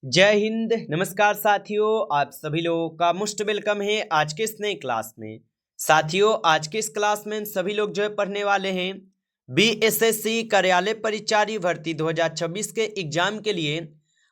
जय हिंद। नमस्कार साथियों, आप सभी लोगों का मोस्ट वेलकम है आज के इस नए क्लास में। साथियों, आज के इस क्लास में सभी लोग जो है पढ़ने वाले हैं बीएसएससी कार्यालय परिचारी भर्ती 2026 के एग्जाम के लिए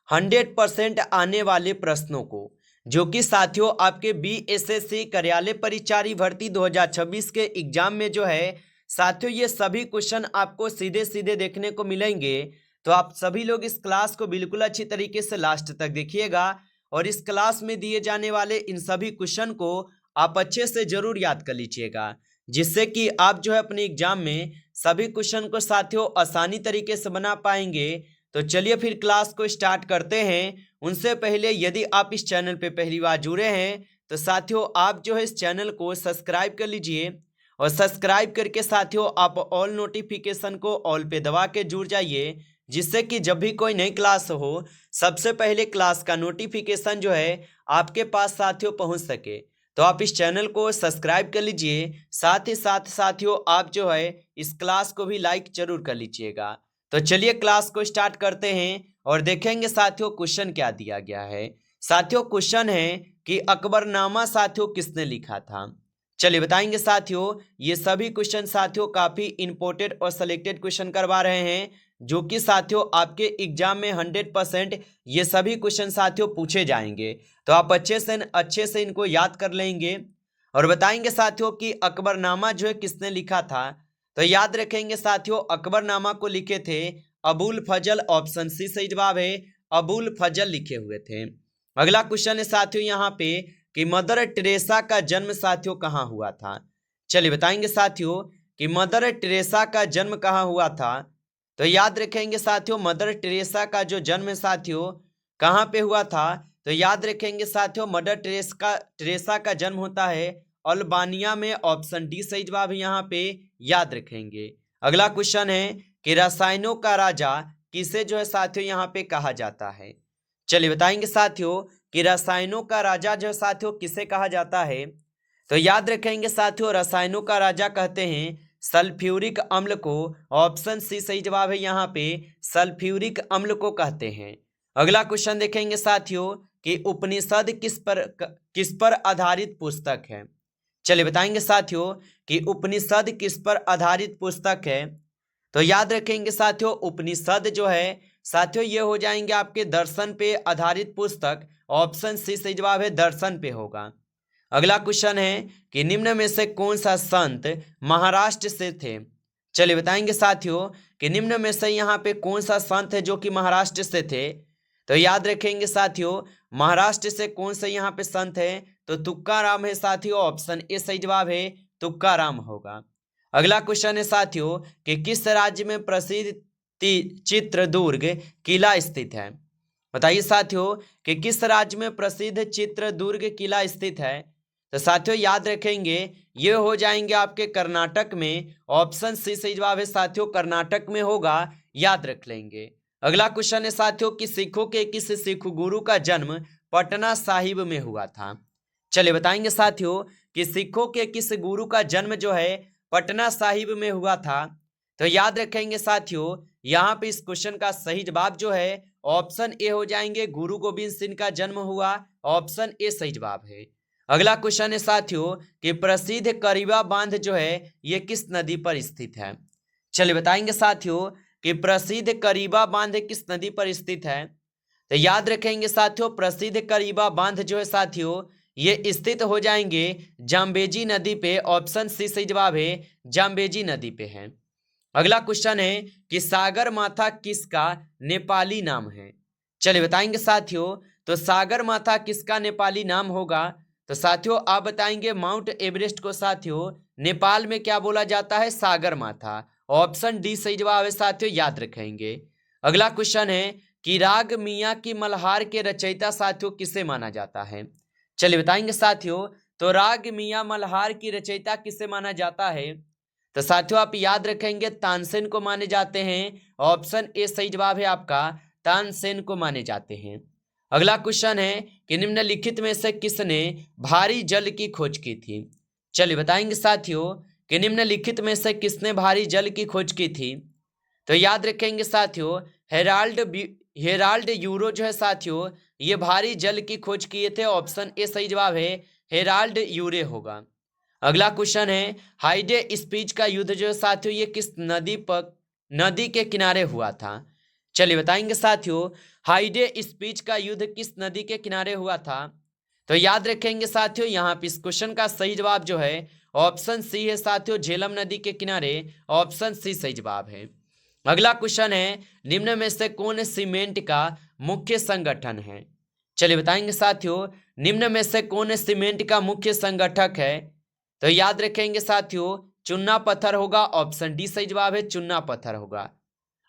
100% आने वाले प्रश्नों को, जो कि साथियों आपके बीएसएससी कार्यालय परिचारी भर्ती 2026 के एग्जाम में जो है साथियों ये सभी क्वेश्चन आपको सीधे सीधे देखने को मिलेंगे। तो आप सभी लोग इस क्लास को बिल्कुल अच्छी तरीके से लास्ट तक देखिएगा और इस क्लास में दिए जाने वाले इन सभी क्वेश्चन को आप अच्छे से जरूर याद कर लीजिएगा, जिससे कि आप जो है अपने एग्जाम में सभी क्वेश्चन को साथियों आसानी तरीके से बना पाएंगे। तो चलिए फिर क्लास को स्टार्ट करते हैं। उनसे पहले यदि आप इस चैनल पे पहली बार जुड़े हैं तो साथियों आप जो है इस चैनल को सब्सक्राइब कर लीजिए और सब्सक्राइब करके साथियों आप ऑल नोटिफिकेशन को ऑल पे दबा के जुड़ जाइए, जिससे कि जब भी कोई नई क्लास हो सबसे पहले क्लास का नोटिफिकेशन जो है आपके पास साथियों पहुंच सके। तो आप इस चैनल को सब्सक्राइब कर लीजिए, साथ ही साथ साथियों आप जो है इस क्लास को भी लाइक जरूर कर लीजिएगा। तो चलिए क्लास को स्टार्ट करते हैं और देखेंगे साथियों क्वेश्चन क्या दिया गया है। साथियों क्वेश्चन है कि अकबरनामा साथियों किसने लिखा था। चलिए बताएंगे साथियों। ये सभी क्वेश्चन साथियों काफी इंपोर्टेंट और सिलेक्टेड क्वेश्चन करवा रहे हैं, जो कि साथियों आपके एग्जाम में 100% ये सभी क्वेश्चन साथियों पूछे जाएंगे। तो आप अच्छे से इनको याद कर लेंगे और बताएंगे साथियों कि अकबरनामा जो है किसने लिखा था। तो याद रखेंगे साथियों अकबरनामा को लिखे थे अबुल फजल, ऑप्शन सी सही जवाब है, अबुल फजल लिखे हुए थे। अगला क्वेश्चन है साथियों यहाँ पे कि मदर टेरेसा का जन्म साथियों कहाँ हुआ था। चलिए बताएंगे साथियों कि मदर टेरेसा का जन्म कहाँ हुआ था। तो याद रखेंगे साथियों मदर टेरेसा का जो जन्म है साथियों कहाँ पे हुआ था। तो याद रखेंगे साथियों मदर टेरेसा का जन्म होता है अल्बानिया में, ऑप्शन डी सही जवाब है यहाँ पे, याद रखेंगे। अगला क्वेश्चन है कि रसायनों का राजा किसे जो है साथियों यहाँ पे कहा जाता है। चलिए बताएंगे साथियों कि रसायनों का राजा जो साथियों किसे कहा जाता है। तो याद रखेंगे साथियों रसायनों का राजा कहते हैं सल्फ्यूरिक अम्ल को, ऑप्शन सी सही जवाब है यहाँ पे, सल्फ्यूरिक अम्ल को कहते हैं। अगला क्वेश्चन देखेंगे साथियों कि उपनिषद किस पर आधारित पुस्तक है। चलिए बताएंगे साथियों कि उपनिषद किस पर आधारित पुस्तक है। तो याद रखेंगे साथियों उपनिषद जो है साथियों ये हो जाएंगे आपके दर्शन पे आधारित पुस्तक, ऑप्शन सी सही जवाब है, दर्शन पे होगा। अगला क्वेश्चन है कि निम्न में से कौन सा संत महाराष्ट्र से थे। चलिए बताएंगे साथियों कि निम्न में से यहाँ पे कौन सा संत है जो कि महाराष्ट्र से थे। तो याद रखेंगे साथियों महाराष्ट्र से कौन सा यहाँ पे संत है, तो तुकाराम है साथियों, ऑप्शन ए सही जवाब है, तुकाराम होगा। अगला क्वेश्चन है साथियों कि किस राज्य में प्रसिद्ध चित्रदुर्ग किला स्थित है। बताइए साथियों कि किस राज्य में प्रसिद्ध चित्रदुर्ग किला स्थित है। तो साथियों याद रखेंगे ये हो जाएंगे आपके कर्नाटक में, ऑप्शन सी सही जवाब है साथियों, कर्नाटक में होगा, याद रख लेंगे। अगला क्वेश्चन है साथियों कि सिखों के किस सिख गुरु का जन्म पटना साहिब में हुआ था। चलिए बताएंगे साथियों कि सिखों के किस गुरु का जन्म जो है पटना साहिब में हुआ था। तो याद रखेंगे साथियों यहाँ पे इस क्वेश्चन का सही जवाब जो है ऑप्शन ए हो जाएंगे, गुरु गोविंद सिंह का जन्म हुआ, ऑप्शन ए सही जवाब है। अगला क्वेश्चन है साथियों कि प्रसिद्ध करीबा बांध जो है ये किस नदी पर स्थित है। चलिए बताएंगे साथियों कि प्रसिद्ध करीबा बांध किस नदी पर स्थित है। तो याद रखेंगे साथियों प्रसिद्ध करीबा बांध जो है साथियों ये स्थित हो जाएंगे जाम्बेजी नदी पे, ऑप्शन सी सही जवाब है, जाम्बेजी नदी पे है। अगला क्वेश्चन है कि सागर माथा किसका नेपाली नाम है। चलिए बताएंगे साथियों तो सागर माथा किसका नेपाली नाम होगा। तो साथियों आप बताएंगे माउंट एवरेस्ट को साथियों नेपाल में क्या बोला जाता है, सागर माथा, ऑप्शन डी सही जवाब है साथियों, याद रखेंगे। अगला क्वेश्चन है कि राग मियाँ की मल्हार के रचयिता साथियों किसे माना जाता है। चलिए बताएंगे साथियों तो राग मियाँ मल्हार की रचयिता किसे माना जाता है। तो साथियों आप याद रखेंगे तानसेन को माने जाते हैं, ऑप्शन ए सही जवाब है आपका, तानसेन को माने जाते हैं। अगला क्वेश्चन है कि निम्नलिखित में से किसने भारी जल की खोज की थी। चलिए बताएंगे साथियों कि निम्नलिखित में से किसने भारी जल की खोज की थी। तो याद रखेंगे साथियों हेराल्ड यूरो जो है साथियों ये भारी जल की खोज किए थे। ऑप्शन ए सही जवाब है, हेराल्ड यूरे होगा। अगला क्वेश्चन है, हाइडे स्पीच का युद्ध जो है साथियों ये किस नदी के किनारे हुआ था? चलिए बताएंगे साथियों, हाइडे स्पीच का युद्ध किस नदी के किनारे हुआ था? तो याद रखेंगे साथियों, यहाँ पे इस क्वेश्चन का सही जवाब जो है ऑप्शन सी है साथियों, झेलम नदी के किनारे। ऑप्शन सी सही जवाब है। अगला क्वेश्चन है, निम्न में से कौन सीमेंट का मुख्य संगठन है? चलिए बताएंगे साथियों, निम्न में से कौन सीमेंट का मुख्य संगठक है? तो याद रखेंगे साथियों, चुन्ना पत्थर होगा। ऑप्शन डी सही जवाब है, चुन्ना पत्थर होगा।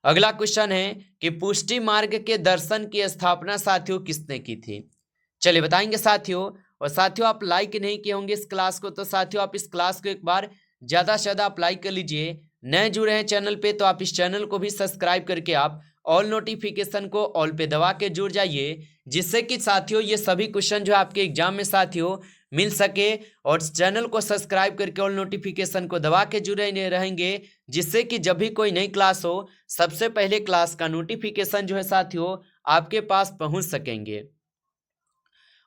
अगला क्वेश्चन है कि पुष्टि मार्ग के दर्शन की स्थापना साथियों किसने की थी? चलिए बताएंगे साथियों, और साथियों आप लाइक नहीं किए होंगे इस क्लास को, तो साथियों आप इस क्लास को एक बार ज़्यादा से ज़्यादा आप लाइक कर लीजिए। नए जुड़े हैं चैनल पे तो आप इस चैनल को भी सब्सक्राइब करके आप ऑल नोटिफिकेशन को ऑल पे दबा के जुड़ जाइए, जिससे कि साथियों ये सभी क्वेश्चन जो आपके एग्जाम में साथियों मिल सके। और चैनल को सब्सक्राइब करके ऑल नोटिफिकेशन को दबा के जुड़े रहेंगे, जिससे कि जब भी कोई नई क्लास हो सबसे पहले क्लास का नोटिफिकेशन जो है साथियों आपके पास पहुंच सकेंगे।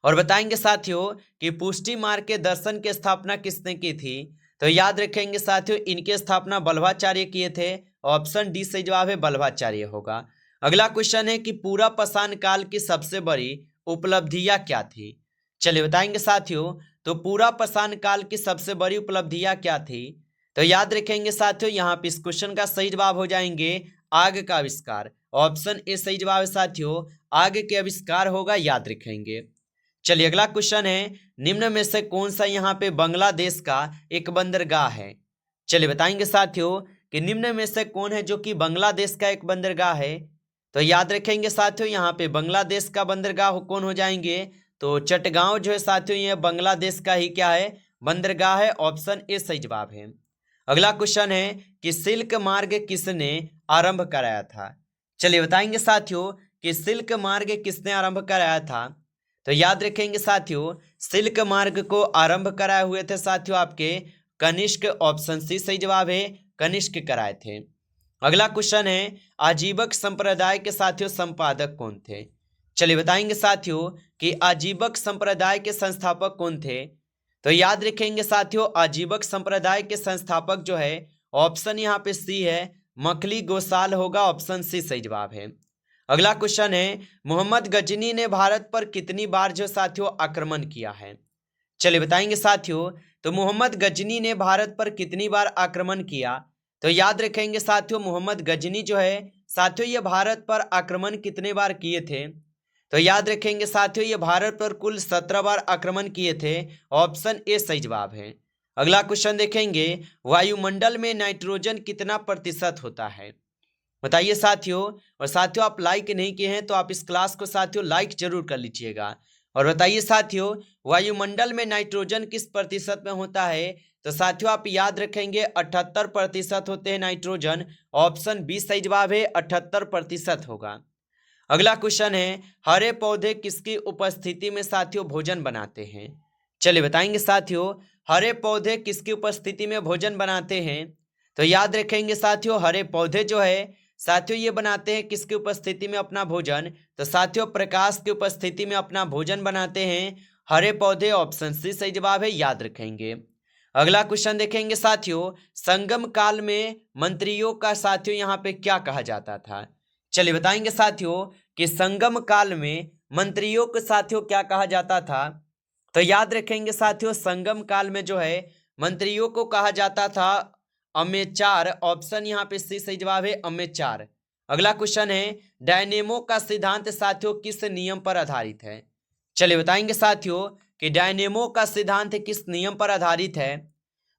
और बताएंगे साथियों कि पुष्टि मार्ग के दर्शन की स्थापना किसने की थी? तो याद रखेंगे साथियों, इनकी स्थापना बल्लभाचार्य किए थे। ऑप्शन डी सही जवाब है, बल्लभाचार्य होगा। अगला क्वेश्चन है कि पूरा पाषाण काल की सबसे बड़ी उपलब्धियां क्या थी? चलिए बताएंगे साथियों, तो पूरा पाषाण काल की सबसे बड़ी उपलब्धियां क्या थी? तो याद रखेंगे साथियों, यहाँ पे इस क्वेश्चन का सही जवाब हो जाएंगे आग का आविष्कार। ऑप्शन ए सही जवाब है साथियों, आग के आविष्कार होगा, याद रखेंगे। चलिए अगला क्वेश्चन है, निम्न में से कौन सा यहाँ पे बांग्लादेश का एक बंदरगाह है? चलिए बताएंगे साथियों कि निम्न में से कौन है जो कि बांग्लादेश का एक बंदरगाह है? तो याद रखेंगे साथियों, यहाँ पे बांग्लादेश का बंदरगाह कौन हो जाएंगे? तो चटगांव जो है साथियों ये बांग्लादेश का ही क्या है, बंदरगाह है। ऑप्शन ए सही जवाब है। अगला क्वेश्चन है कि सिल्क मार्ग किसने आरंभ कराया था? चलिए बताएंगे साथियों कि सिल्क मार्ग किसने आरंभ कराया था? तो याद रखेंगे साथियों, सिल्क मार्ग को आरंभ कराए हुए थे साथियों आपके कनिष्क। ऑप्शन सी सही जवाब है, कनिष्क कराए थे। अगला क्वेश्चन है, आजीवक संप्रदाय के साथियों संपादक कौन थे? चलिए बताएंगे साथियों कि आजीवक संप्रदाय के संस्थापक कौन थे? तो याद रखेंगे साथियों, आजीवक संप्रदाय के संस्थापक जो है ऑप्शन यहाँ पे सी है, मखली गोसाल होगा। ऑप्शन सी सही जवाब है। अगला क्वेश्चन है, मोहम्मद गजनी ने भारत पर कितनी बार जो साथियों आक्रमण किया है? चलिए बताएंगे साथियों, तो मोहम्मद गजनी ने भारत पर कितनी बार आक्रमण किया? तो याद रखेंगे साथियों, मोहम्मद गजनी जो है साथियों ये भारत पर आक्रमण कितने बार किए थे? तो याद रखेंगे साथियों, ये भारत पर कुल 17 बार आक्रमण किए थे। ऑप्शन ए सही जवाब है। अगला क्वेश्चन देखेंगे, वायुमंडल में नाइट्रोजन कितना प्रतिशत होता है? बताइए साथियों। और साथियों आप लाइक नहीं किए हैं तो आप इस क्लास को साथियों लाइक जरूर कर लीजिएगा। और बताइए साथियों, वायुमंडल में नाइट्रोजन किस प्रतिशत में होता है? तो साथियों आप याद रखेंगे 78% होते हैं नाइट्रोजन। ऑप्शन बी सही जवाब है, 78% होगा। अगला क्वेश्चन है, हरे पौधे किसकी उपस्थिति में साथियों भोजन बनाते हैं? चलिए बताएंगे साथियों, हरे पौधे किसकी उपस्थिति में भोजन बनाते हैं? तो याद रखेंगे साथियों, हरे पौधे जो है साथियों ये बनाते हैं किसकी उपस्थिति में अपना भोजन? तो साथियों प्रकाश की उपस्थिति में अपना भोजन बनाते हैं हरे पौधे। ऑप्शन सी सही जवाब है, याद रखेंगे। अगला क्वेश्चन देखेंगे साथियों, संगम काल में मंत्रियों का साथियों यहाँ पे क्या कहा जाता था? चलिए बताएंगे साथियों कि संगम काल में मंत्रियों को साथियों क्या कहा जाता था? तो याद रखेंगे साथियों, संगम काल में जो है मंत्रियों को कहा जाता था अमेचार। ऑप्शन यहाँ पे सी सही जवाब है, अमेचार। अगला क्वेश्चन है, डायनेमो का सिद्धांत साथियों किस नियम पर आधारित है? चलिए बताएंगे साथियों कि डायनेमो का सिद्धांत किस नियम पर आधारित है?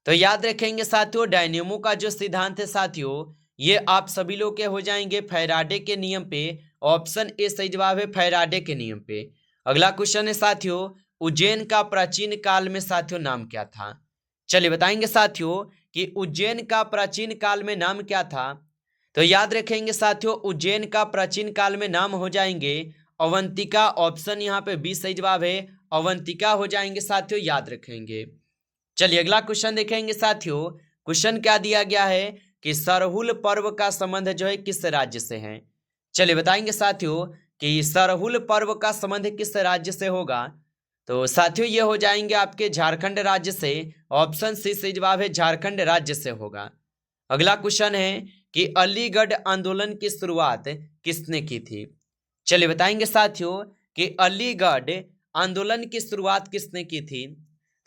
तो याद रखेंगे साथियों, डायनेमो का जो सिद्धांत है साथियों ये आप सभी लोग के हो जाएंगे फैराडे के नियम पे। ऑप्शन ए सही जवाब है, फैराडे के नियम पे। अगला क्वेश्चन है साथियों, उज्जैन का प्राचीन काल में साथियों नाम क्या था? चलिए बताएंगे साथियों कि उज्जैन का प्राचीन काल में नाम क्या था? तो याद रखेंगे साथियों, उज्जैन का प्राचीन काल में नाम हो जाएंगे अवंतिका। ऑप्शन यहाँ पे बी सही जवाब है, अवंतिका हो जाएंगे साथियों, याद रखेंगे। चलिए अगला क्वेश्चन देखेंगे साथियों, क्वेश्चन क्या दिया गया है कि सरहुल पर्व का संबंध जो है किस राज्य से है? चलिए बताएंगे साथियों कि सरहुल पर्व का संबंध किस राज्य से होगा। तो साथियों ये हो जाएंगे आपके झारखंड राज्य से। ऑप्शन सी सही जवाब है, झारखंड राज्य से होगा। अगला क्वेश्चन है कि अलीगढ़ आंदोलन की शुरुआत किसने की थी। चलिए बताएंगे साथियों कि अलीगढ़ आंदोलन की शुरुआत किसने की थी।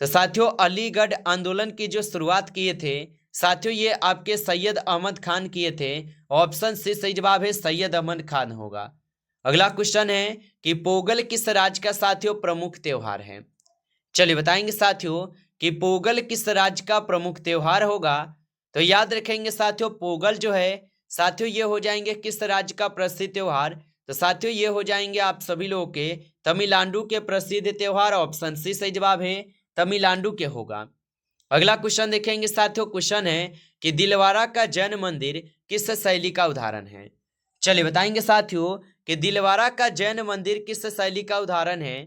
तो साथियों अलीगढ़ आंदोलन की जो शुरुआत किए थे साथियों ये आपके सैयद अहमद खान किए थे। ऑप्शन सी सही जवाब है, सैयद अहमद खान होगा। अगला क्वेश्चन है कि पोगल किस राज्य का साथियों प्रमुख त्योहार है। चलिए बताएंगे साथियों कि पोगल किस राज्य का प्रमुख त्योहार होगा। तो याद रखेंगे साथियों पोगल जो है साथियों ये हो जाएंगे किस राज्य का प्रसिद्ध त्योहार। तो साथियों ये हो जाएंगे आप सभी लोगों के तमिलनाडु के प्रसिद्ध त्योहार। ऑप्शन सी सही जवाब है, तमिलनाडु के होगा। अगला क्वेश्चन देखेंगे साथियों, क्वेश्चन है कि दिलवारा का जैन मंदिर किस शैली का उदाहरण है। चलिए बताएंगे साथियों कि दिलवारा का जैन मंदिर किस शैली का उदाहरण है।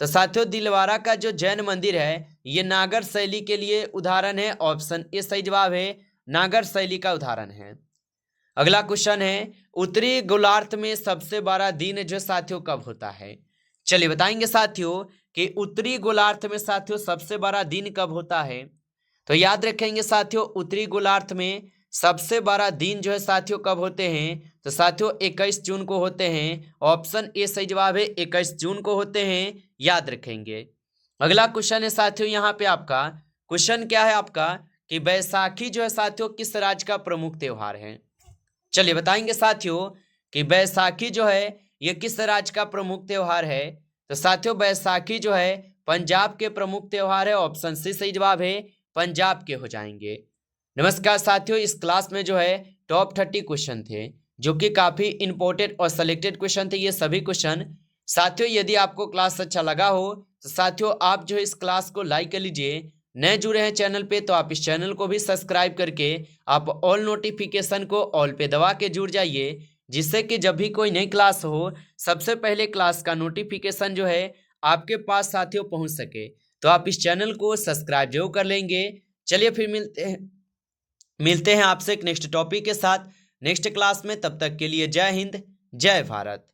तो साथियों दिलवारा का जो जैन मंदिर है ये नागर शैली के लिए उदाहरण है। ऑप्शन ए सही जवाब है, नागर शैली का उदाहरण है। अगला क्वेश्चन है उत्तरी गोलार्ध में सबसे बड़ा दिन जो साथियों कब होता है। चलिए बताएंगे साथियों कि उत्तरी गोलार्ध में साथियों सबसे बड़ा दिन कब होता है। तो याद रखेंगे साथियों उत्तरी गोलार्ध में सबसे बड़ा दिन जो है साथियों कब होते हैं। तो साथियों 21 जून को होते हैं। ऑप्शन ए सही जवाब है, 21 जून को होते हैं, याद रखेंगे। अगला क्वेश्चन है साथियों यहाँ पे आपका क्वेश्चन क्या है आपका कि बैसाखी जो है साथियों किस राज्य का प्रमुख त्योहार है। चलिए बताएंगे साथियों कि बैसाखी जो है ये किस राज्य का प्रमुख त्योहार है। तो साथियों बैसाखी जो है पंजाब के प्रमुख त्योहार है। ऑप्शन सी सही जवाब है, पंजाब के हो जाएंगे। नमस्कार साथियों, इस क्लास में जो है टॉप 30 क्वेश्चन थे जो कि काफी इंपॉर्टेंट और सिलेक्टेड क्वेश्चन थे ये सभी क्वेश्चन। साथियों यदि आपको क्लास अच्छा लगा हो तो साथियों आप जो है इस क्लास को लाइक कर लीजिए। नए जुड़े हैं चैनल पे तो आप इस चैनल को भी सब्सक्राइब करके आप ऑल नोटिफिकेशन को ऑल पे दबा के जुड़ जाइए, जिससे कि जब भी कोई नई क्लास हो सबसे पहले क्लास का नोटिफिकेशन जो है आपके पास साथियों पहुंच सके। तो आप इस चैनल को सब्सक्राइब जरूर कर लेंगे। चलिए फिर मिलते हैं आपसे एक नेक्स्ट टॉपिक के साथ नेक्स्ट क्लास में। तब तक के लिए जय हिंद, जय भारत।